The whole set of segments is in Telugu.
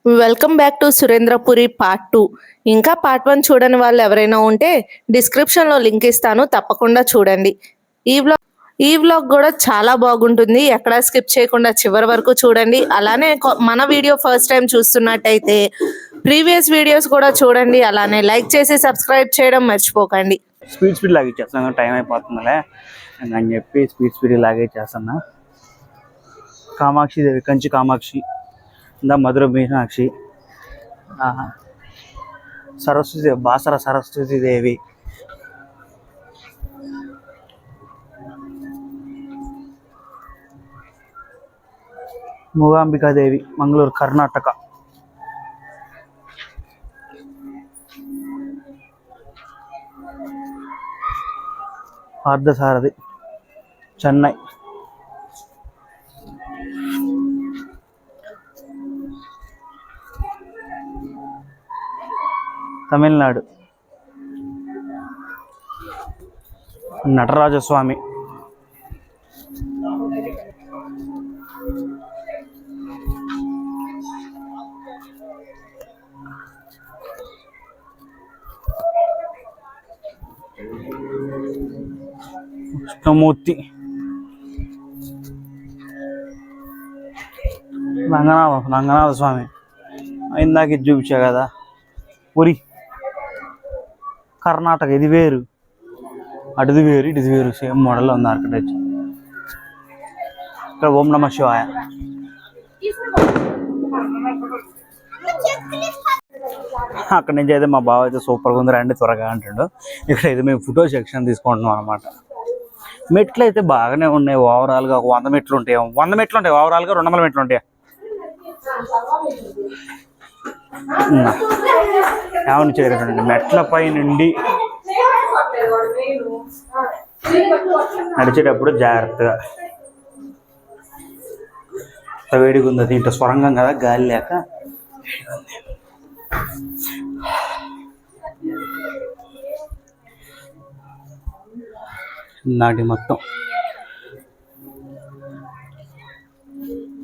Welcome back to Surendrapuri part 2. ఇంకా పార్ట్ 1 చూడని వాళ్ళు ఎవరైనా ఉంటే డిస్క్రిప్షన్లో లింక్ ఇస్తాను, తప్పకుండా చూడండి. ఈ వ్లాగ్ కూడా చాలా బాగుంటుంది, ఎక్కడా స్కిప్ చేయకుండా చివరి వరకు చూడండి. అలానే మన వీడియో ఫస్ట్ టైం చూస్తున్నట్టయితే ప్రీవియస్ వీడియోస్ కూడా చూడండి. అలానే లైక్ చేసి సబ్స్క్రైబ్ చేయడం మర్చిపోకండి. స్పీడ్ లాగిచ్చేస్తాను, టైం అయిపోతుందిలే అని చెప్పి స్పీడ్ లాగిచ్చేస్తున్నా. కామాక్షి దేవి, కంచి కామాక్షి, మధుర మీనాక్షి, సరస్వతి, బాసర సరస్వతి దేవి, మూగాంబికాదేవి, మంగళూరు కర్ణాటక, పార్థసారథి చెన్నై, తమిళనాడు, నటరాజస్వామి, కృష్ణమూర్తి, రంగనాథ స్వామి, ఇందాక ఇది చూపించా కదా, పురి, కర్ణాటక. ఇది వేరు, అటుది వేరు, ఇటుది వేరు, సేమ్ మోడల్లో ఉంది ఆర్కిటెక్చర్. ఇక్కడ ఓం నమః శివాయ. అక్కడి నుంచి అయితే మా బావ అయితే సూపర్గా ఉంది, రండి త్వరగా అంటాడు. ఇక్కడ అయితే మేము ఫోటో సెక్షన్ తీసుకుంటున్నాం అనమాట. మెట్లు అయితే బాగానే ఉన్నాయి, ఓవరాల్గా ఒక 100 మెట్లు ఉంటాయి. 100 మెట్లు ఉంటాయి ఓవరాల్గా, 200 మెట్లు ఉంటాయి. ఏమని చేరండి, మెట్లపై నుండి నడిచేటప్పుడు జాగ్రత్తగా. వేడిగా ఉంది, దీంట్లో స్వరంగం కదా, గాలి లేక నాటి మొత్తం.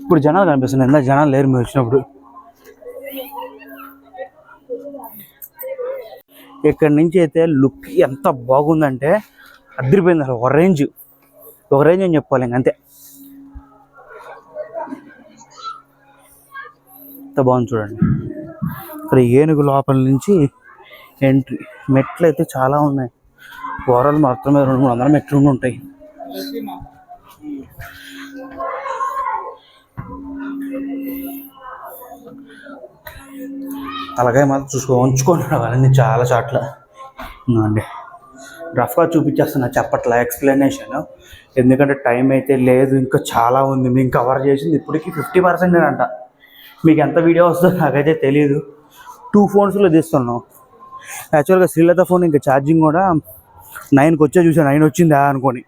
ఇప్పుడు జనాలు కనిపిస్తున్నాయి, ఎంత జనాలు లేరు మీరు వచ్చినప్పుడు. ఇక్కడి నుంచి అయితే లుక్ ఎంత బాగుందంటే అదిరిపోయింది అసలు. ఒక రేంజ్ అని చెప్పుకోవాలి, ఇంకంతే. ఎంత బాగుంది చూడండి. ఇక్కడ ఏనుగు లోపల నుంచి ఎంట్రీ. మెట్లు అయితే చాలా ఉన్నాయి, ఓవరాల్ మాత్రమే 200-300 మెట్లు ఉంటాయి. అలాగే మాత్రం ఉంచుకుంటున్నాడు వాళ్ళని చాలా చాట్ల అండి. రఫ్గా చూపించేస్తున్నా, చెప్పట్లా ఎక్స్ప్లెనేషన్, ఎందుకంటే టైం అయితే లేదు, ఇంకా చాలా ఉంది. మేము కవర్ చేసింది ఇప్పటికీ 50% అంట. మీకు ఎంత వీడియో వస్తుందో నాకైతే తెలియదు. 2 ఫోన్స్లో తీస్తున్నాం. యాక్చువల్గా శ్రీలత ఫోన్ ఇంకా ఛార్జింగ్ కూడా 9కి వచ్చే చూసాను, 9 వచ్చిందా అనుకొని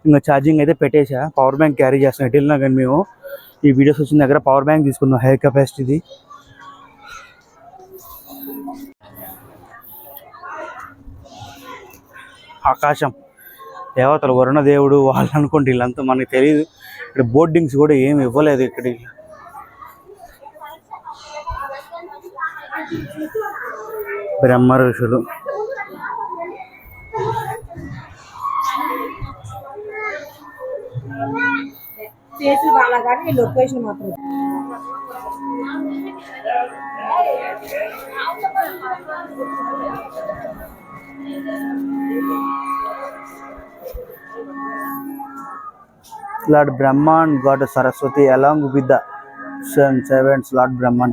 ఇంకా ఛార్జింగ్ అయితే పెట్టేసా. పవర్ బ్యాంక్ క్యారీ చేస్తాం ఎటు వెళ్ళినా కానీ. మేము ఈ వీడియోస్ వచ్చిన దగ్గర పవర్ బ్యాంక్ తీసుకున్నాం, హై కెపాసిటీది. ఆకాశం, దేవతలు, వరుణ దేవుడు వాళ్ళు అనుకోండి, వీళ్ళంతా మనకి తెలియదు. ఇక్కడ బోర్డింగ్స్ కూడా ఏమి ఇవ్వలేదు. ఇక్కడ బ్రహ్మ ఋషులు, లొకేషన్ మాత్రం Lord Brahma and Goddess Saraswati along with the servants Lord Brahma.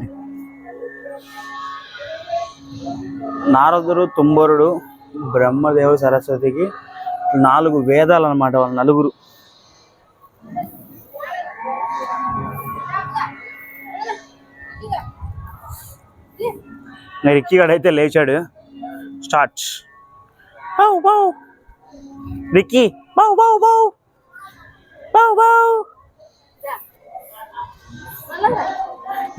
నారదుడు, తుంబరుడు, బ్రహ్మదేవుడు, సరస్వతికి 4 వేదాలు అన్నమాట. వాళ్ళు నలుగురు. రిక్కీగాడైతే లేచాడు. స్టార్ట్. రిక్కీ బౌ బౌ బౌ బౌ బౌ.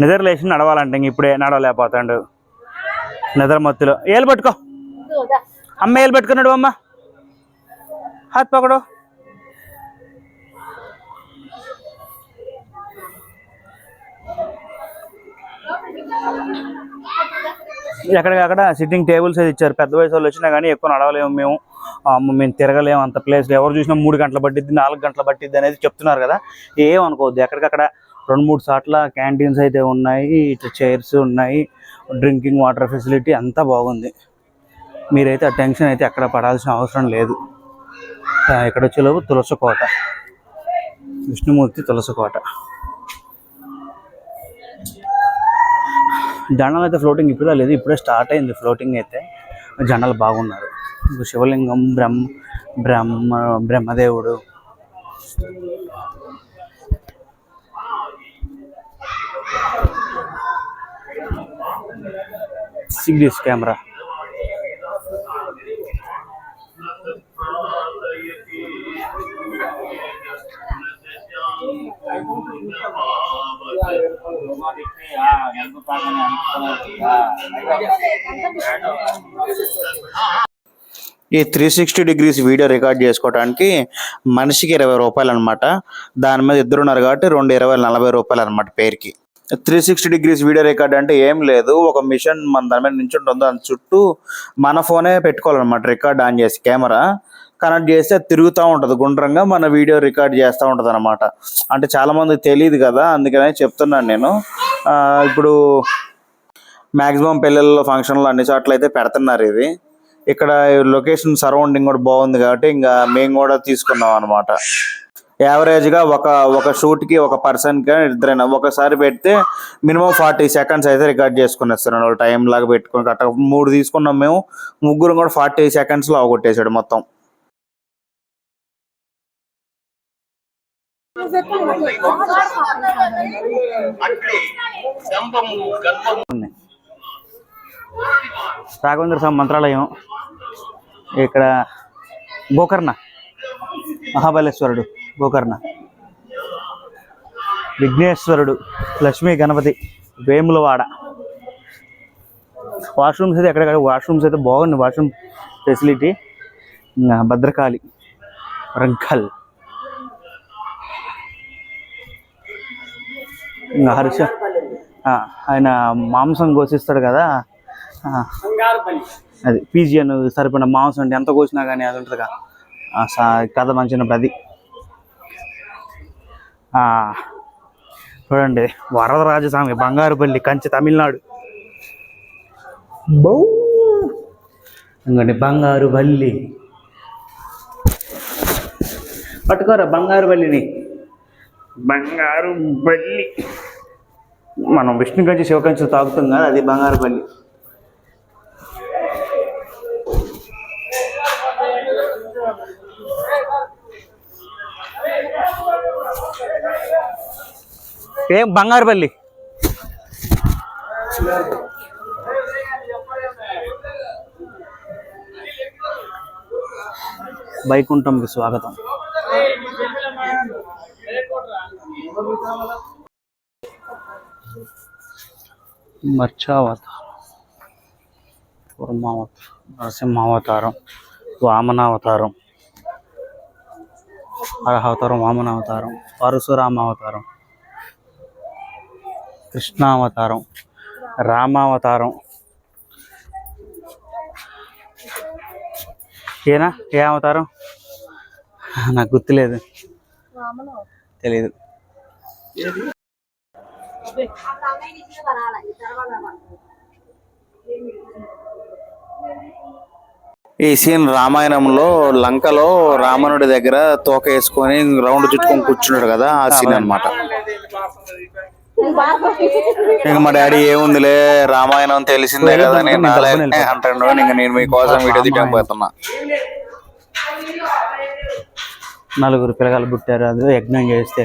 నిద్ర లేచి నడవాలంటే ఇంక ఇప్పుడే నడవలేకపోతాడు. నిద్ర మత్తులో. ఏలు పట్టుకో అమ్మ, ఏలు పట్టుకున్నాడు అమ్మ, హాత్ పకడో. ఎక్కడికక్కడ సిట్టింగ్ టేబుల్స్ అయితే ఇచ్చారు. పెద్ద వయసు వాళ్ళు వచ్చినా కానీ ఎక్కువ నడవలేము మేము, మేము తిరగలేము అంత ప్లేస్. ఎవరు చూసినా 3 గంటలు పట్టిద్ది, 4 గంటలు పట్టిద్ది అనేది చెప్తున్నారు కదా. ఏమనుకోవద్దు. ఎక్కడికక్కడ 2-3 చోట్ల క్యాంటీన్స్ అయితే ఉన్నాయి, ఇట్లా చైర్స్ ఉన్నాయి, డ్రింకింగ్ వాటర్ ఫెసిలిటీ అంతా బాగుంది. మీరైతే ఆ టెన్షన్ అయితే ఎక్కడ పడాల్సిన అవసరం లేదు. ఇక్కడ వచ్చేలోపు తులసికోట, విష్ణుమూర్తి తులసికోట. జనాలు అయితే ఫ్లోటింగ్ ఇప్పుడు లేదు, ఇప్పుడే స్టార్ట్ అయింది ఫ్లోటింగ్ అయితే. జనాలు బాగున్నారు. శివలింగం, బ్రహ్మదేవుడు, సిగ్నీస్ కెమెరా. ఈ 360 డిగ్రీస్ వీడియో రికార్డ్ చేసుకోవడానికి మనిషికి 20 రూపాయలు అనమాట. దాని మీద ఇద్దరు ఉన్నారు కాబట్టి 2 20 40 రూపాయలు అనమాట పేరుకి. 360 డిగ్రీస్ వీడియో రికార్డ్ అంటే ఏం లేదు, ఒక మిషన్ మన దాని మీద నించుంటుందో దాని చుట్టూ మన ఫోనే పెట్టుకోవాలన్నమాట. రికార్డ్ ఆన్ చేసి కెమెరా కనెక్ట్ చేస్తే తిరుగుతూ ఉంటుంది గుండ్రంగా, మన వీడియో రికార్డ్ చేస్తూ ఉంటుంది అనమాట. అంటే చాలామందికి తెలియదు కదా, అందుకనే చెప్తున్నాను నేను. ఇప్పుడు మ్యాక్సిమం పెళ్ళిళ్ళలో, ఫంక్షన్లో అన్ని చోట్ల అయితే పెడుతున్నారు ఇది. ఇక్కడ లొకేషన్ సరౌండింగ్ కూడా బాగుంది కాబట్టి ఇంకా మేము కూడా తీసుకున్నాం అనమాట. యావరేజ్గా ఒక షూట్కి ఒక పర్సన్కి ఇద్దరైనా ఒకసారి పెడితే మినిమం 40 సెకండ్స్ అయితే రికార్డ్ చేసుకునేస్తారు వాళ్ళు. టైం లాగా పెట్టుకుని కరెక్ట్గా 3 తీసుకున్నాం మేము, ముగ్గురు కూడా 40 సెకండ్స్లో అవగొట్టేశాడు మొత్తం. రాఘవేంద్ర స్వామి మంత్రాలయం. ఇక్కడ గోకర్ణ మహాబలేశ్వరుడు, గోకర్ణ విఘ్నేశ్వరుడు, లక్ష్మీ గణపతి, వేములవాడ. వాష్రూమ్స్ అయితే ఎక్కడెక్కడ వాష్రూమ్స్ అయితే బాగుంది, వాష్రూమ్ ఫెసిలిటీ. భద్రకాళి, రంగల్, ఇంకా హర్ష ఆయన మాంసం కోసిస్తాడు కదా, అది పీజియన్ సరిపడిన మాంసం అంటే ఎంత కోసినా కానీ అది ఉంటుందిగా, కథ మంచిగా అది. చూడండి వరదరాజస్వామి, బంగారుపల్లి, కంచి, తమిళనాడు. ఇంకోండి బంగారుపల్లి, పట్టుకోరా బంగారుపల్లిని. బంగారుపల్లి మనం విష్ణు కంచి, శివ కంచి తాగుతాం కదా, అది బంగారుపల్లి. ఏం బంగారుపల్లి. వైకుంఠంకి స్వాగతం. మత్స్యావతారం, కూర్మావతారం, నరసింహావతారం, వామనావతారం, అర్హావతారం, వామనావతారం, పరశురామావతారం, కృష్ణావతారం, రామావతారం. ఏనా ఏ అవతారం నాకు గుర్తులేదు, తెలీదు. ఈ సీన్ రామాయణంలో లంకలో రావణుడి దగ్గర తోక వేసుకొని రౌండ్ చుట్టుకొని కూర్చున్నాడు కదా, ఆ సీన్ అన్నమాట. ఇంకా మా డాడీ ఏముందిలే రామాయణం తెలిసిందే కదా నేను అంటాడు. ఇంకా నేను మీకోసం వీడియో తీయడం పోతున్నా. 4 పిల్లగాలు పుట్టారు, అది యజ్ఞం చేస్తే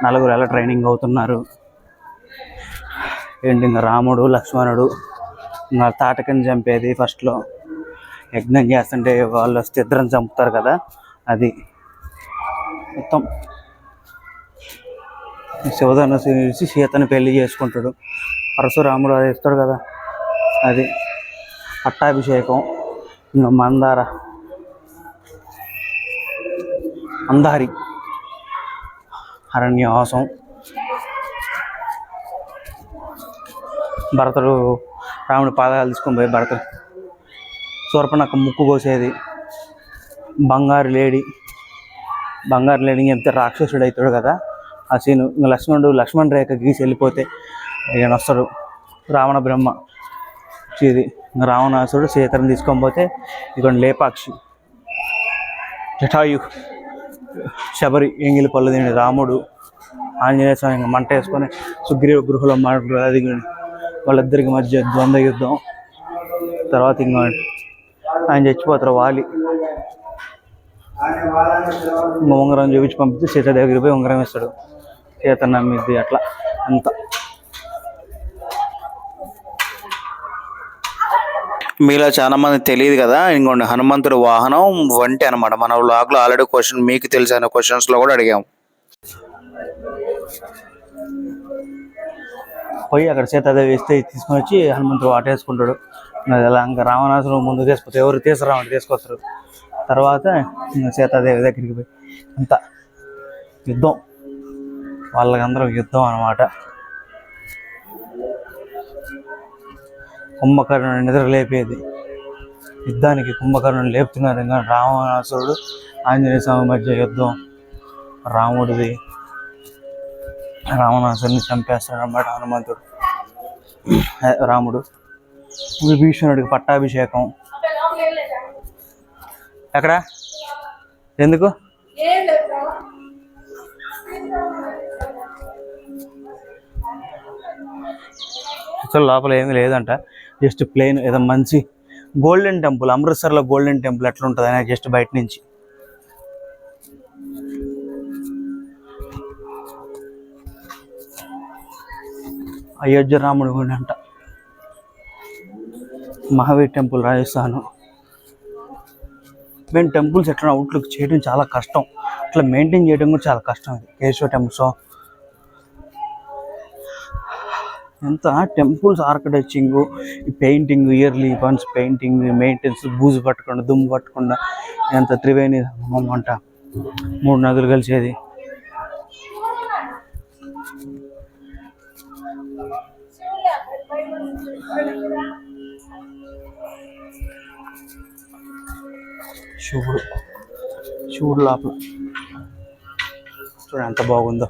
4 ఎలా ట్రైనింగ్ అవుతున్నారు. ఏంటి ఇంకా రాముడు, లక్ష్మణుడు ఇంకా తాటకని చంపేది ఫస్ట్లో. యజ్ఞం చేస్తుంటే వాళ్ళు వస్తే ఇద్దరిని చంపుతారు కదా, అది మొత్తం. శివధనుసు తీసి సీతని పెళ్లి చేసుకుంటాడు. పరశురాముడు అది ఇస్తాడు కదా, అది పట్టాభిషేకం. ఇంకా అందారి అరణ్యవాసం. భరతుడు రాముడి పాదాలు తీసుకొని పోయి భరతుడు శూర్పణఖ ముక్కు కోసేది. బంగారు లేడీ చెప్తే రాక్షసుడు అవుతాడు కదా ఆ సీను. ఇంకా లక్ష్మణ రేఖ గీసి వెళ్ళిపోతే ఈయన వస్తాడు రావణ బ్రహ్మ ఇది. ఇంకా రావణాసుడు సీతను తీసుకొని పోతే ఇక్కడ లేపాక్షి, జటాయు, శబరి ఎంగిలి పళ్ళు తిని రాముడు, ఆంజనేయ స్వామి మంట వేసుకొని సుగ్రీవ గృహలో అది వాళ్ళిద్దరికి మధ్య ద్వంద్వ యుద్ధం. తర్వాత ఇంకా ఆయన చచ్చిపోతారు వాలి. ఉంగరం చూపించి పంపిస్తే సీత దగ్గరికి పోయి ఉంగరం ఇస్తాడు, సీత నమ్మిద్ది. అట్లా అంత మీలో చాలా మంది తెలియదు కదా, ఇంకోండి హనుమంతుడు వాహనం వంటి అనమాట. మన వ్లాగ్లో ఆల్రెడీ క్వశ్చన్ మీకు తెలిసిన క్వశ్చన్స్లో కూడా అడిగాము. పోయి అక్కడ సీతాదేవి వేస్తే తీసుకొని వచ్చి హనుమంతుడు వాటేసుకుంటాడు. అలా ఇంకా రావణాసుడు ముందు తీసుకొస్తారు, ఎవరు తీసుకురావంటే తీసుకొస్తారు. తర్వాత ఇంకా సీతాదేవి దగ్గరికి పోయి అంత యుద్ధం, వాళ్ళకందరూ యుద్ధం అన్నమాట. కుంభకర్ణుని నిద్ర లేపేది యుద్ధానికి. కుంభకర్ణుని లేపుతున్నారు. ఇంకా రావణాసురుడు ఆంజనేయ స్వామి మధ్య యుద్ధం. రావణాసురుని చంపేస్తాడు అన్నమాట హనుమంతుడు. రాముడు విభీషణుడికి పట్టాభిషేకం. ఎక్కడ ఎందుకు అసలు లోపల ఏమీ లేదంట, జస్ట్ ప్లెయిన్ ఏదో మంచి గోల్డెన్ టెంపుల్. అమృత్సర్లో గోల్డెన్ టెంపుల్ ఎట్లా ఉంటుంది అనేది జస్ట్ బయట నుంచి. అయోధ్య రాముడి గుడి అంట. మహావీర్ టెంపుల్ రాజస్థాన్. మేము టెంపుల్స్ ఎట్లా అవుట్లుక్ చేయడం చాలా కష్టం, అట్లా మెయింటైన్ చేయడం కూడా చాలా కష్టం. ఇది కేశవ టెంపుల్స్ ఎంత టెంపుల్స్ ఆర్కిటెక్చరింగ్, ఈ painting, yearly once painting, maintenance, బూజు పట్టకుండా దుమ్ము పట్టకుండా ఎంత త్రివేణి అంట 3 నదులు కలిసేది. శివుడు లోపల చూడండి ఎంత బాగుందో.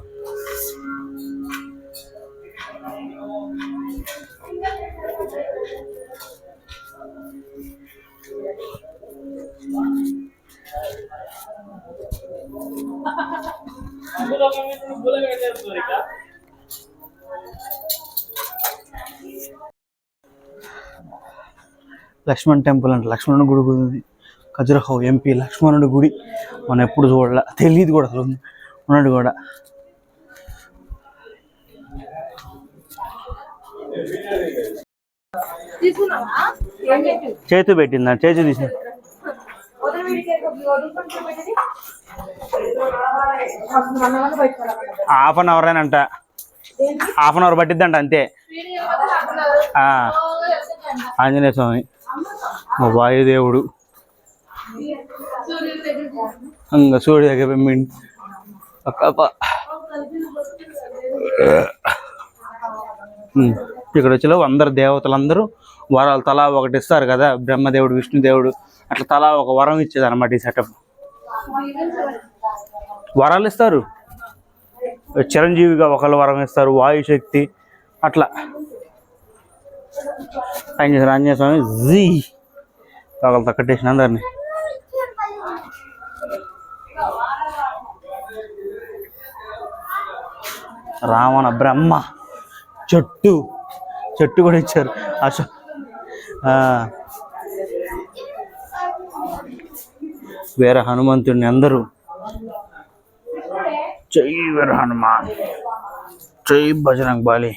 లక్ష్మణ్ టెంపుల్ అంటే లక్ష్మణుడి గుడి ఉంది. ఖజురహో ఎంపీ లక్ష్మణుడి గుడి మనం ఎప్పుడు చూడాల, తెలియదు కూడా అసలు ఉన్నాడు కూడా. చేతు పెట్టిందా, చేతు తీసిన ½ అవర్నేనంట, ½ పట్టిద్దంట అంతే. ఆంజనేయ స్వామి, మా వాయుదేవుడు, ఇంకా సూర్యుడి దగ్గర ఇక్కడ వచ్చేలో అందరు దేవతలందరూ వరాలు తలా ఒకటి ఇస్తారు కదా, బ్రహ్మదేవుడు, విష్ణుదేవుడు అట్లా తలా ఒక వరం ఇచ్చేది అనమాట. ఈ సెటప్ వరాలు ఇస్తారు. చిరంజీవిగా ఒకళ్ళు వరం ఇస్తారు, వాయుశక్తి అట్లా. ఆయన చేశారు ఆంజనేయ స్వామి జీ ఒకళ్ళతో కట్టేసిన అందరినీ. రావణ బ్రహ్మ చెట్టు కూడా ఇచ్చారు. వీర హనుమంతుడిని అందరూ జై వీర హనుమాన్, జై బజరంగ్ బలి.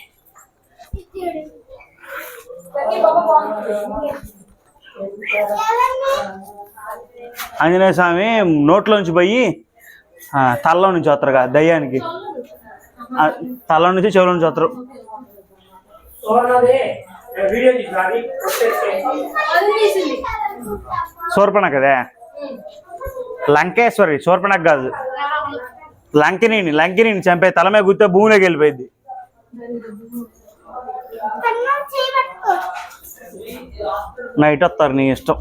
ఆంజనేయ స్వామి నోట్లోంచి పోయి తలలో నుంచి వస్తారు కదా దయ్యానికి, తలలో నుంచి చెవుల నుంచి వస్తారు. శూర్పణఖ కదా, లంకేశ్వరి శూర్పణఖ కాదు, లంకిని చంపే తలమే గుర్తే భూమిలోకి వెళ్ళిపోయింది. నైట్ వస్తారు నీ ఇష్టం.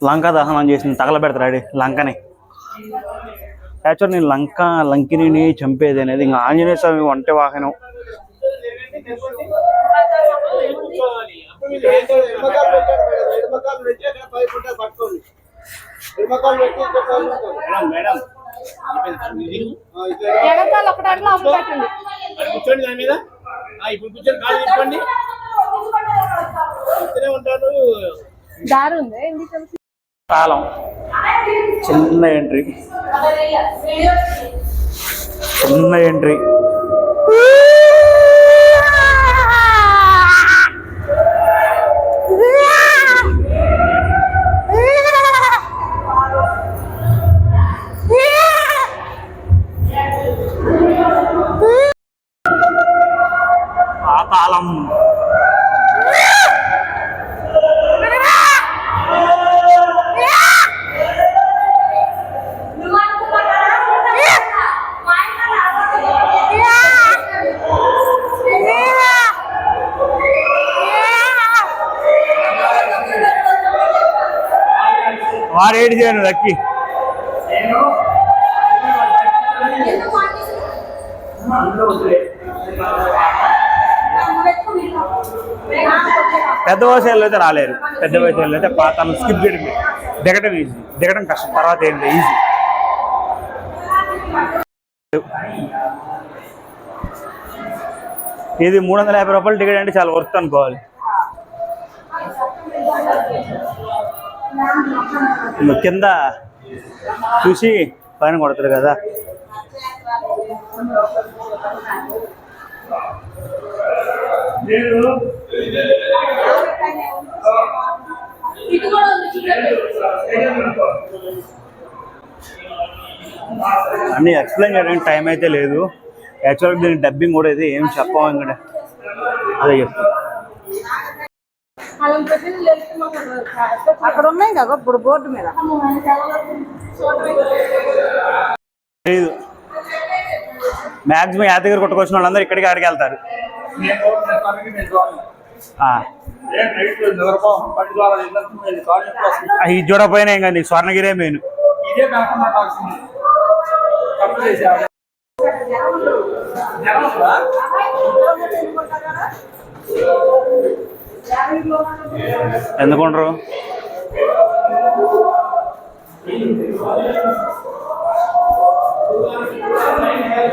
లంకా దహనం చేసింది తగలబెడతాడు లంకని. యాక్చువల్ నేను లంకిని చంపేది అనేది ఇంకా ఆంజనేయ స్వామి ఒంటె వాహనం. కాలం చిన్న ఎంట్రీ పాతాళం. వాడు ఏడు చేయను లక్కి. పెద్ద వయసులో అయితే రాలేరు. పెద్ద వయసులో అయితే పాతాలను స్కిప్ చేయడం, దిగడం ఈజీ, దిగడం కష్టం. తర్వాత ఏంటి ఈజీ. ఇది 350 రూపాయలు టికెట్ అంటే చాలా వర్త్ అనుకోవాలి. కింద చూసి పైన కొడతారు కదా. అన్నీ ఎక్స్ప్లెయిన్ చేయడానికి టైం అయితే లేదు. యాక్చువల్గా దీనికి డబ్బింగ్ కూడా అయితే ఏం చెప్పాము ఇక్కడ, అదే చెప్తాను. అక్కడ ఉన్నాయి కదా ఇప్పుడు బోర్డు మీద. మ్యాక్సిమం యాదగిరి కొట్టుకొచ్చిన వాళ్ళందరూ ఇక్కడికి ఆడికి వెళ్తారు. ఇది చూడకపోయినా ఇంకా నీకు స్వర్ణగిరే మెయిన్. ఎందుకుంటారు?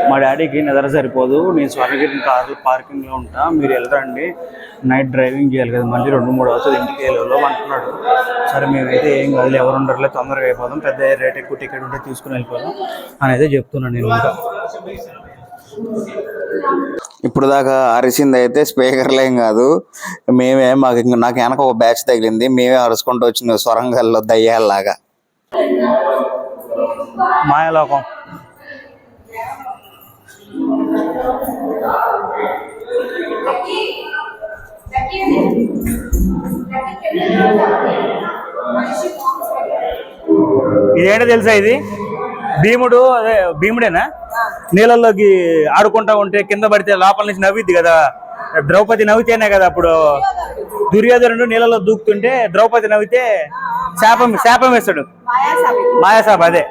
మా డాడీకి నిద్ర సరిపోదు, నేను స్వర్ణగిరి కార్లు పార్కింగ్లో ఉంటా, మీరు వెళ్ళరండి, నైట్ డ్రైవింగ్ చేయాలి కదా, మళ్ళీ 2-3 అవుతుంది ఇంటికి వెళ్ళలో అంటున్నాడు. సరే మేమైతే ఏం కాదు, ఎవరు ఉండరులే, తొందరగా అయిపోదాం, పెద్ద రేట్ ఎక్కువ టికెట్ ఉంటే తీసుకుని వెళ్ళిపోదాం అని అయితే చెప్తున్నాను నేను. ఇంకా ఇప్పుడు దాకా అరిసింది అయితే స్పీకర్లేం కాదు, మేమే నాకు వెనక ఒక బ్యాచ్ తగిలింది, మేమే అరుచుకుంటూ వచ్చింది సొరంగాల్లో దయ్యాల్లాగా. మాయలోకం. ఇదేంటో తెలుసా? ఇది భీముడు, అదే భీముడేనా, నీళ్ళల్లోకి ఆడుకుంటా ఉంటే కింద పడితే లోపల నుంచి నవ్విద్ది కదా, ద్రౌపది నవ్వితేనే కదా అప్పుడు దుర్యోధనుడు నీళ్ళలో దూకుతుంటే ద్రౌపది నవ్వితే శాపం వేస్తాడు, మాయాసాబ్. అదే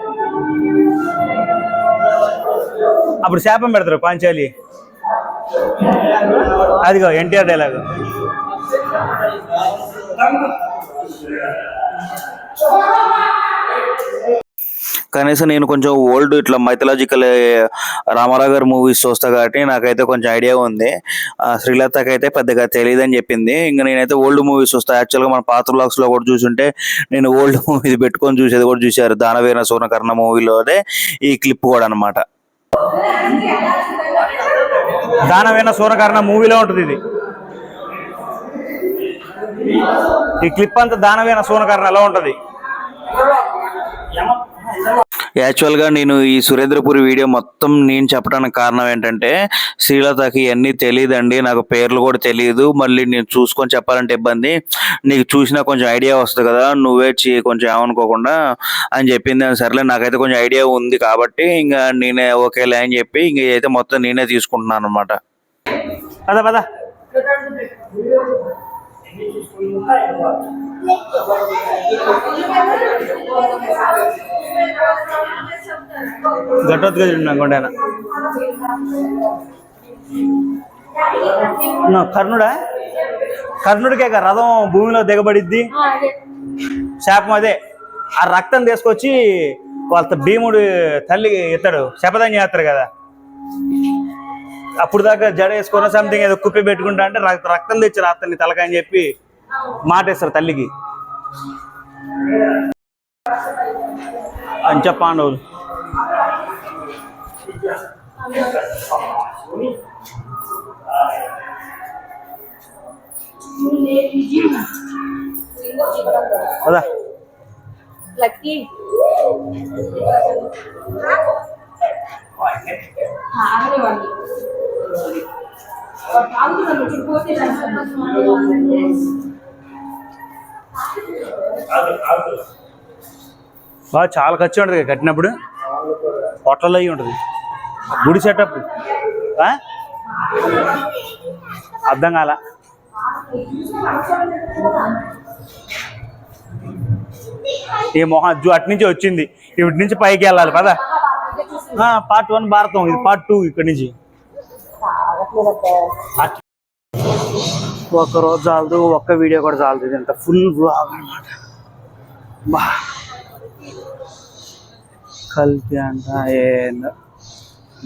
అప్పుడు శాపం పెడతారు పాంచాలి. అదిగో ఎన్టీఆర్ డైలాగ్. కనీసం నేను కొంచెం ఓల్డ్ ఇట్లా మైథలాజికల్ రామారావు గారి మూవీస్ చూస్తా కాబట్టి నాకైతే కొంచెం ఐడియా ఉంది. శ్రీలతకి అయితే పెద్దగా తెలియదు అని చెప్పింది. ఇంకా నేనైతే ఓల్డ్ మూవీస్ చూస్తా. యాక్చువల్గా మన పాత బ్లాగ్స్ లో కూడా చూసుంటే నేను ఓల్డ్ మూవీస్ పెట్టుకొని చూసేది కూడా చూశారు. దానవీర సూర్యకర్ణ మూవీలోనే ఈ క్లిప్ కూడా అనమాట. దానవీర సూర్యకర్ణ మూవీలో ఉంటుంది ఇది. ఈ క్లిప్ అంతా దానవీర సూర్యకర్ణలో ఉంటది. యాక్చువల్గా నేను ఈ సురేంద్రపురి వీడియో మొత్తం నేను చెప్పడానికి కారణం ఏంటంటే శ్రీలతకి అన్నీ తెలియదండి, నాకు పేర్లు కూడా తెలియదు, మళ్ళీ నేను చూసుకొని చెప్పాలంటే ఇబ్బంది, నీకు చూసినా కొంచెం ఐడియా వస్తుంది కదా, నువ్వే కొంచెం ఏమనుకోకుండా అని చెప్పింది. సర్లే నాకైతే కొంచెం ఐడియా ఉంది కాబట్టి ఇంకా నేనే ఓకేలే అని చెప్పి ఇంక అయితే మొత్తం నేనే తీసుకుంటున్నాను అనమాట. పద పద. ఘటోత్కచుడు అనుకోండి ఆయన. కర్ణుడా? కర్ణుడికే రథం భూమిలో దిగబడిద్ది, శాపం అదే. ఆ రక్తం తీసుకొచ్చి వాళ్ళ భీముడు తల్లి ఎత్తాడు, శపథం చేస్తారు కదా, అప్పుడు దాకా జడ వేసుకొని సంథింగ్ ఏదో కుప్పి పెట్టుకుంటా అంటే రక్తం తెచ్చి రాత్రి తలకాయ అని చెప్పి మాటేస్తారు తల్లికి. అంచ పాండవులు కదా. బాగా చాలా ఖర్చు ఉంటుంది కట్టినప్పుడు, హోటల్లో అయ్యి ఉంటుంది గుడి సెటప్. అర్థం కాల. ఈ మొహం అటు నుంచి వచ్చింది, ఇటు నుంచి పైకి వెళ్ళాలి పద. పార్ట్ 1 భారతం, ఇది పార్ట్ 2 ఇక్కడి నుంచి. ఒక్క రోజు చాలదు, ఒక్క వీడియో కూడా చాలదు, ఇది అంత ఫుల్ బ్లాగ్ అనమాట. బా కల్తీ అంట ఏందో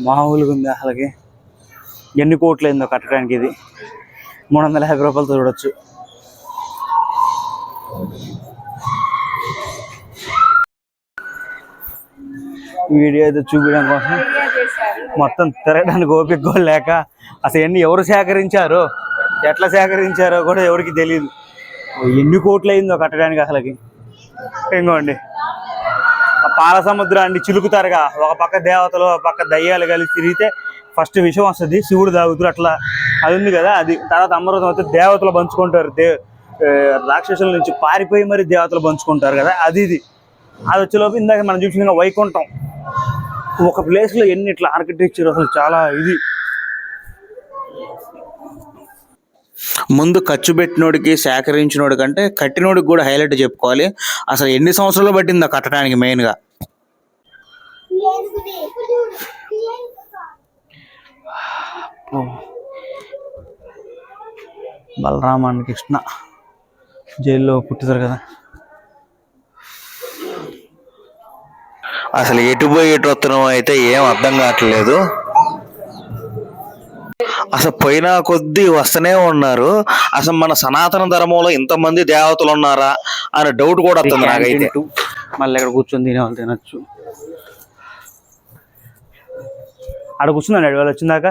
మామూలుగా ఉంది అసలుకి. ఎన్ని కోట్లు అయిందో కట్టడానికి, ఇది 350 రూపాయలతో చూడొచ్చు. వీడియో అయితే చూపించడం కోసం మొత్తం తిరగడానికి ఓపిక కూడా లేక, అసలు ఎన్ని ఎవరు సేకరించారో ఎట్లా సేకరించారో కూడా ఎవరికి తెలియదు. ఎన్ని కోట్లు అయిందో కట్టడానికి అసలుకి. ఇంకోండి పాల సముద్రాన్ని చిలుకుతారుగా, ఒక పక్క దేవతలు ఒక పక్క దయ్యాలు కలిసి తిరిగితే ఫస్ట్ విషయం వస్తుంది, శివుడు తాగుతారు, అట్లా అది ఉంది కదా. అది తర్వాత అమృతం అయితే దేవతలు పంచుకుంటారు, రాక్షసుల నుంచి పారిపోయి మరి దేవతలు పంచుకుంటారు కదా, అది వచ్చేలోపు ఇందాక మనం చూసిన వైకుంఠం ఒక ప్లేస్లో ఎన్ని ఇట్లా ఆర్కిటెక్చర్ అసలు చాలా ఇది. ముందు ఖర్చు పెట్టినోడికి సేకరించినోడి కంటే కట్టినోడికి కూడా హైలైట్ చెప్పుకోవాలి. అసలు ఎన్ని సంవత్సరాలు పట్టిందో కట్టడానికి మెయిన్గా. బలరామ కృష్ణ జైల్లో పుట్టుతారు కదా. అసలు ఎటు పోయి ఎటు వస్తున్నాం అయితే ఏం అర్థం కావట్లేదు. అసలు పోయినా కొద్దీ వస్తూనే ఉన్నారు. అసలు మన సనాతన ధర్మంలో ఇంతమంది దేవతలు ఉన్నారా అనే డౌట్ కూడా వస్తుంది నాకైతే. మళ్ళీ ఇక్కడ కూర్చొని తినేవాళ్ళు తినచ్చు. ఆడ కూర్చున్నాడు వాళ్ళు వచ్చిందాక.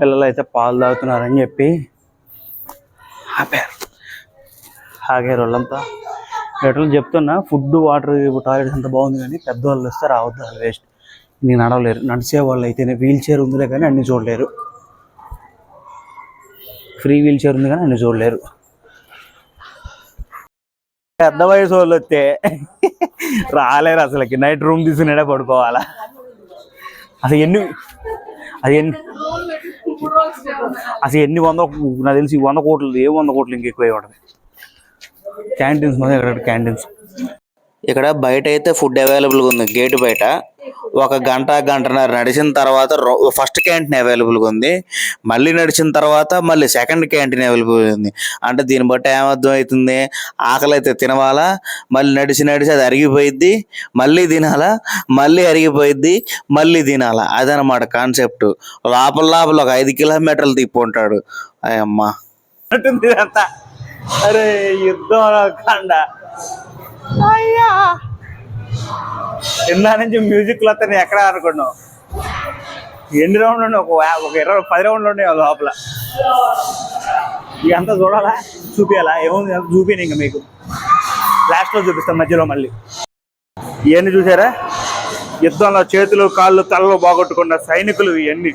పిల్లలు అయితే పాలు తాగుతున్నారని చెప్పి ఆగారు వాళ్ళంతా. ఎట్లా చెప్తున్నా, ఫుడ్ వాటర్ టాయిలెట్స్ అంత బాగుంది కానీ పెద్దవాళ్ళు వస్తే రావద్దు, అది వేస్ట్. నేను నడవలేరు, నడిచే వాళ్ళు అయితేనే. వీల్ చైర్ ఉందిలే కానీ అన్ని చూడలేరు, ఫ్రీ వీల్ చైర్ ఉంది కానీ అన్ని చూడలేరు. పెద్ద వయసు వాళ్ళు వస్తే రాలేరు అసలుకి. నైట్ రూమ్ తీసుకునే పడుకోవాలా. అసలు ఎన్ని నాకు తెలిసి 100 కోట్లు, 100 కోట్లు ఇంకెక్కువ ఉంటుంది. క్యాంటీన్స్ మీద ఇక్కడ క్యాంటీన్స్. ఇక్కడ బయట అయితే ఫుడ్ అవైలబుల్గా ఉంది, గేట్ బయట. 1 గంట గంటన్నర నడిచిన తర్వాత ఫస్ట్ క్యాంటీన్ అవైలబుల్గా ఉంది, మళ్ళీ నడిచిన తర్వాత మళ్ళీ సెకండ్ క్యాంటీన్ అవైలబుల్ ఉంది. అంటే దీన్ని బట్టి ఏమర్థం అవుతుంది, ఆకలి అయితే తినవాలా, మళ్ళీ నడిచి అది అరిగిపోయిద్ది, మళ్ళీ తినాలా, మళ్ళీ అరిగిపోయిద్ది, మళ్ళీ తినాలా. అదనమాట కాన్సెప్ట్. లోపల ఒక 5 కిలోమీటర్లు తిప్పి ఉంటాడు. అయ్యమ్మా అంతా. అరే యుద్ధం కండ అయ్యా, ఇందా నుంచి మ్యూజిక్లు వస్తాను ఎక్కడ అనుకున్నావు. ఎన్ని రౌండ్లు ఉండే, ఒక 10 రౌండ్లు ఉండే లోపల. ఇదంతా చూడాలా, చూపించాలా, ఏముంది చూపించాను ఇంకా మీకు. లాస్ట్లో చూపిస్తాను మధ్యలో మళ్ళీ. ఇవన్నీ చూసారా, యుద్ధంలో చేతులు కాళ్ళు తలలో బాగొట్టుకున్న సైనికులు ఇవన్నీ.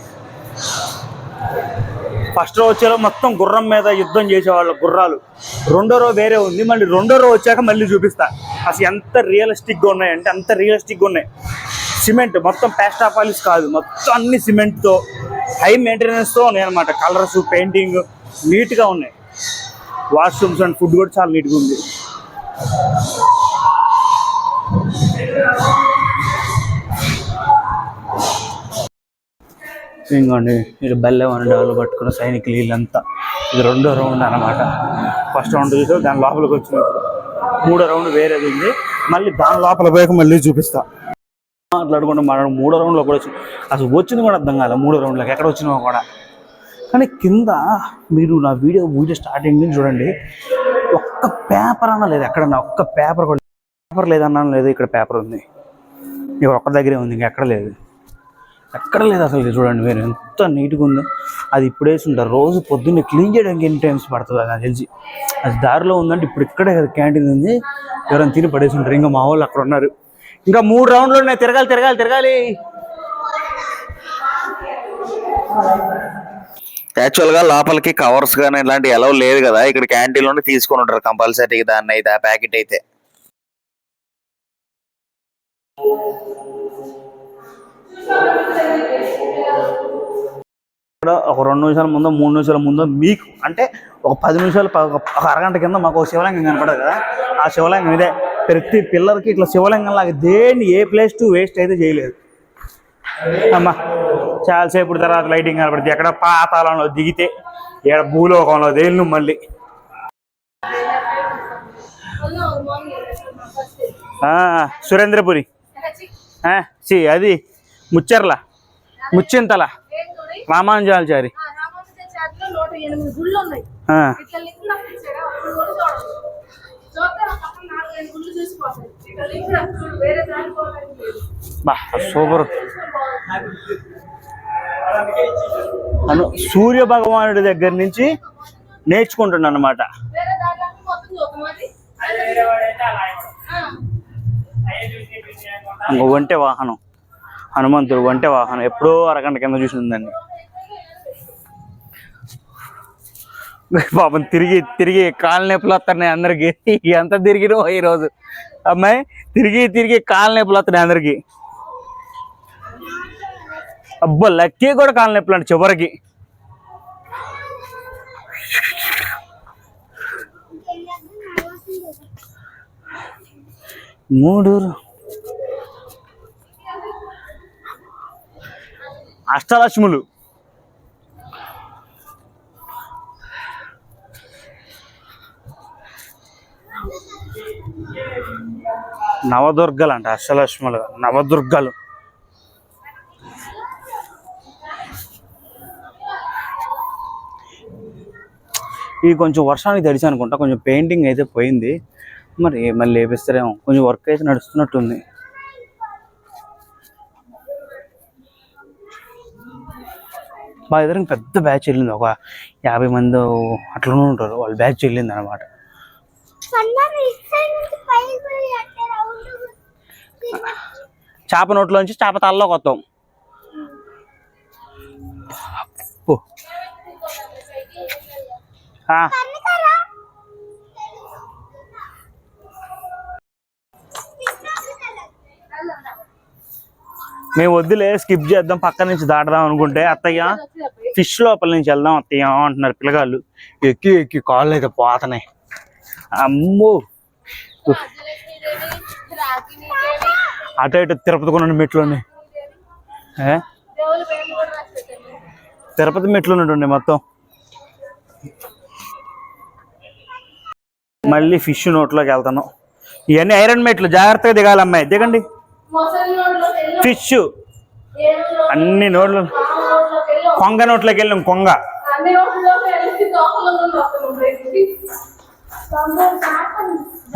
ఫస్ట్ రో వచ్చేలో మొత్తం గుర్రం మీద యుద్ధం చేసేవాళ్ళ గుర్రాలు. రెండో రో వేరే ఉంది, మళ్ళీ రెండో రో వచ్చాక మళ్ళీ చూపిస్తా. అసలు ఎంత రియలిస్టిక్గా ఉన్నాయంటే అంత రియలిస్టిక్గా ఉన్నాయి. సిమెంట్ మొత్తం ప్లాస్టర్ ఆఫ్ పారిస్ కాదు, మొత్తం అన్ని సిమెంట్తో హై మెయింటెనెన్స్తో ఉన్నాయి అనమాట. కలర్స్ పెయింటింగ్ నీట్గా ఉన్నాయి. వాష్రూమ్స్ అండ్ ఫుడ్ కూడా చాలా నీట్గా ఉంది. ఇంకోండి ఇది బల్లె వనడాలు పట్టుకున్న సైనికులు వీళ్ళంతా. ఇది రెండో రౌండ్ అనమాట. ఫస్ట్ రౌండ్ చూసి దాని లోపలికి వచ్చినప్పుడు మూడో రౌండ్ వేరేది ఉంది, మళ్ళీ దాని లోపల పోయాక మళ్ళీ చూపిస్తా. మాట్లాడుకుంటే మనం మూడో రౌండ్లో కూడా వచ్చి అసలు వచ్చింది కూడా అర్థం కాదు. మూడో రౌండ్లోకి ఎక్కడ వచ్చినా కూడా. కానీ కింద మీరు నా వీడియో స్టార్టింగ్ నుంచి చూడండి, ఒక్క పేపర్ అన్నా లేదు ఎక్కడన్నా, ఒక్క పేపర్ కూడా పేపర్ లేదన్నా లేదు. ఇక్కడ పేపర్ ఉంది, ఇక్కడ ఒక్క దగ్గరే ఉంది, ఇంకెక్కడ లేదు, ఎక్కడ లేదు అసలు. చూడండి మీరు ఎంత నీట్గా ఉందో. అది ఇప్పుడు వేసి ఉంటారు. రోజు పొద్దున్నే క్లీన్ చేయడానికి ఎన్ని టైమ్స్ పడుతుంది అది నాకు తెలిసి. అది దారిలో ఉందంటే ఇప్పుడు ఇక్కడే కదా క్యాంటీన్ ఉంది, ఎవరైనా తిని పడేసి ఉంటారు. ఇంకా మా వాళ్ళు అక్కడ ఉన్నారు. ఇంకా 3 రౌండ్లు ఉన్నాయి, తిరగాలి. యాక్చువల్గా లోపలికి కవర్స్ కానీ ఇలాంటి ఎలా లేదు కదా, ఇక్కడ క్యాంటీన్లోనే తీసుకొని ఉంటారు కంపల్సరీ దాన్ని అయితే, ఆ ప్యాకెట్ అయితే. ఒక 2 నిమిషాల ముందో 3 నిమిషాల ముందో మీకు అంటే ఒక 10 నిమిషాలు ఒక అరగంట కింద మాకు ఒక శివలింగం కనపడదు కదా, ఆ శివలింగం ఇదే. ప్రతి పిల్లలకి ఇట్లా శివలింగం లాగా దేన్ని ఏ ప్లేస్ టు వేస్ట్ అయితే చేయలేదు అమ్మా. చాలాసేపు తర్వాత లైటింగ్ కనపడుతుంది. ఎక్కడ పాతాళంలో దిగితే ఇక్కడ భూలోకంలో దేళ్ళు మళ్ళీ. సురేంద్రపురి అది ముచ్చింతల రామానుజాచారి. సూపర్. సూర్య భగవానుడి దగ్గర నుంచి నేర్చుకుంటున్నాను అన్నమాట. ఒంటె వాహనం, హనుమంతుడు ఒంటె వాహనం ఎప్పుడో అరగంట కింద చూసిందండి. పాపం తిరిగి కాళ్ళ నొప్పులు వస్తున్నాయి అందరికి. ఎంత తిరిగినో ఈరోజు అమ్మాయి, తిరిగి కాళ్ళ నొప్పులు వస్తున్నాయి అందరికి. అబ్బా లక్కీ కూడా కాళ్ళ నొప్పులు అండి చివరికి. అష్టలక్ష్ములు, నవదుర్గలు అంట. అష్టలక్ష్ములు నవదుర్గలు. ఇది కొంచెం వర్షానికి తడిచి అనుకుంటా, కొంచెం పెయింటింగ్ అయితే పోయింది. మరి మళ్ళీ వేపిస్తారేమో, కొంచెం వర్క్ అయితే నడుస్తున్నట్టుంది. మా ఎదురు పెద్ద బ్యాచ్ వెళ్ళింది, ఒక 50 మంది అట్లనే ఉంటారు. వాళ్ళ బ్యాచ్ వెళ్ళింది అనమాట. చేప నోట్లోంచి చేప తల్లోకి వస్తాం. మేము వద్దులే స్కిప్ చేద్దాం, పక్క నుంచి దాటదాం అనుకుంటే అత్తయ్య ఫిష్ లోపల నుంచి వెళ్దాం అత్తయ్య అంటున్నారు పిల్లగాళ్ళు. ఎక్కి కాళ్ళు అయితే పోతున్నాయి. అమ్మో, అటు ఇటు తిరుపతి కొన్న మెట్లు ఉన్నాయి. తిరుపతి మెట్లు ఉన్నట్టుండే మొత్తం. మళ్ళీ ఫిష్ నోట్లోకి వెళ్తాను. ఇవన్నీ ఐరన్ మెట్లు, జాగ్రత్తగా దిగాలి అమ్మాయి, దిగండి. ఫిష్ అన్ని నోట్లు, కొంగ నోట్లోకి వెళ్ళాం. కొంగ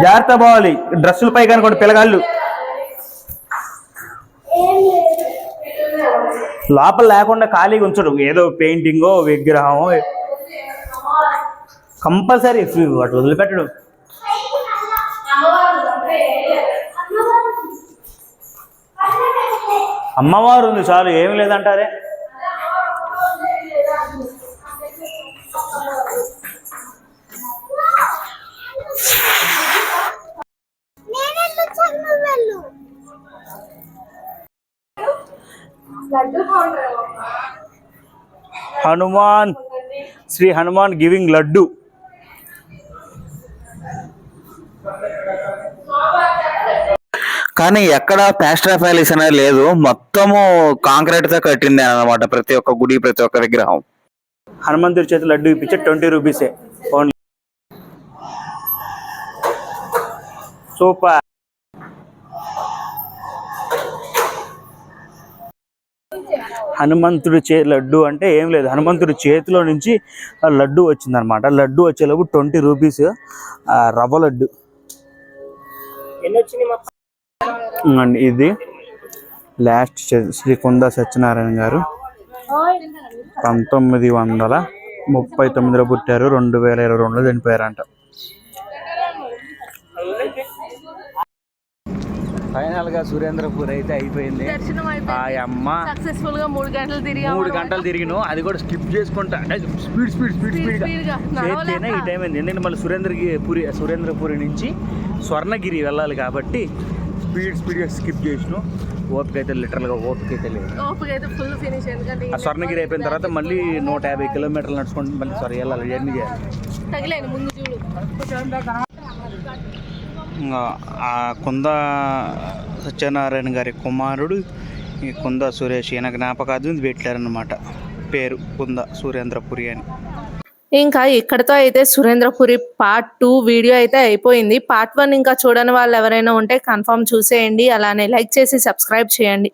జాగ్రత్త పోవాలి. డ్రెస్సులు పై కనుకోండి పిల్లగాళ్ళు. లోపల లేకుండా ఖాళీగా ఉంచడు, ఏదో పెయింటింగో విగ్రహమో కంపల్సరీ అటు వదిలిపెట్టడు. అమ్మవారు ఉంది చాలు, ఏమి లేదంటారే. హనుమాన్, శ్రీ హనుమాన్ గివింగ్ లడ్డు. కానీ ఎక్కడ ప్లాస్టర్ ఆఫ్ ప్యారిస్ అనేది లేదు, మొత్తము కాంక్రీట్ తో కట్టింది అన్నమాట ప్రతి ఒక్క గుడి, ప్రతి ఒక్క విగ్రహం. హనుమంతుడి చేతి లడ్డు ఇప్పించే 20 రూపీసే ఓన్లీ. సూపర్. హనుమంతుడి లడ్డు అంటే ఏం లేదు, హనుమంతుడి చేతిలో నుంచి లడ్డు వచ్చిందనమాట. లడ్డు వచ్చేలోపు 20 రూపీస్ రవ్వ లడ్డు అండి. ఇది లాస్ట్ శ్రీ కుంద సత్యనారాయణ గారు 1939లో పుట్టారు, 2022లో చనిపోయారంట. ఫైనల్ గా సురేంద్రపూర్ అయితే అయిపోయింది. ఆ అమ్మ సక్సెస్ఫుల్ గా 3 గంటలు తిరిగినాం, అది కూడా స్కిప్ చేసుకుంటా. స్పీడ్ చేస్తేనే ఈ టైం అయింది. ఎందుకంటే మళ్ళీ సురేంద్రపురి నుంచి స్వర్ణగిరి వెళ్ళాలి కాబట్టి స్పీడ్గా స్కిప్ చేసినాం. ఓపిక అయితే లిటరల్గా ఓపిక అయితే లేదు. Full finish. ఎందుకంటే ఆ స్వర్ణగిరి అయిపోయిన తర్వాత మళ్ళీ 150 కిలోమీటర్లు నడుచుకుంటూ మళ్ళీ వెళ్ళాలి, జర్నీ చేయాలి. తగిలేను ముందు చూడు. ఆ కుంద సత్యనారాయణ గారి కుమారుడు ఈ కుంద సురేష్, ఈయన జ్ఞాపకార్థం పెట్టారనమాట పేరు కుంద సురేంద్రపురి అని. ఇంకా ఇక్కడతో అయితే సురేంద్రపురి పార్ట్ 2 వీడియో అయితే అయిపోయింది. పార్ట్ 1 ఇంకా చూడని వాళ్ళు ఎవరైనా ఉంటే కన్ఫర్మ్ చూసేయండి. అలానే లైక్ చేసి సబ్స్క్రైబ్ చేయండి.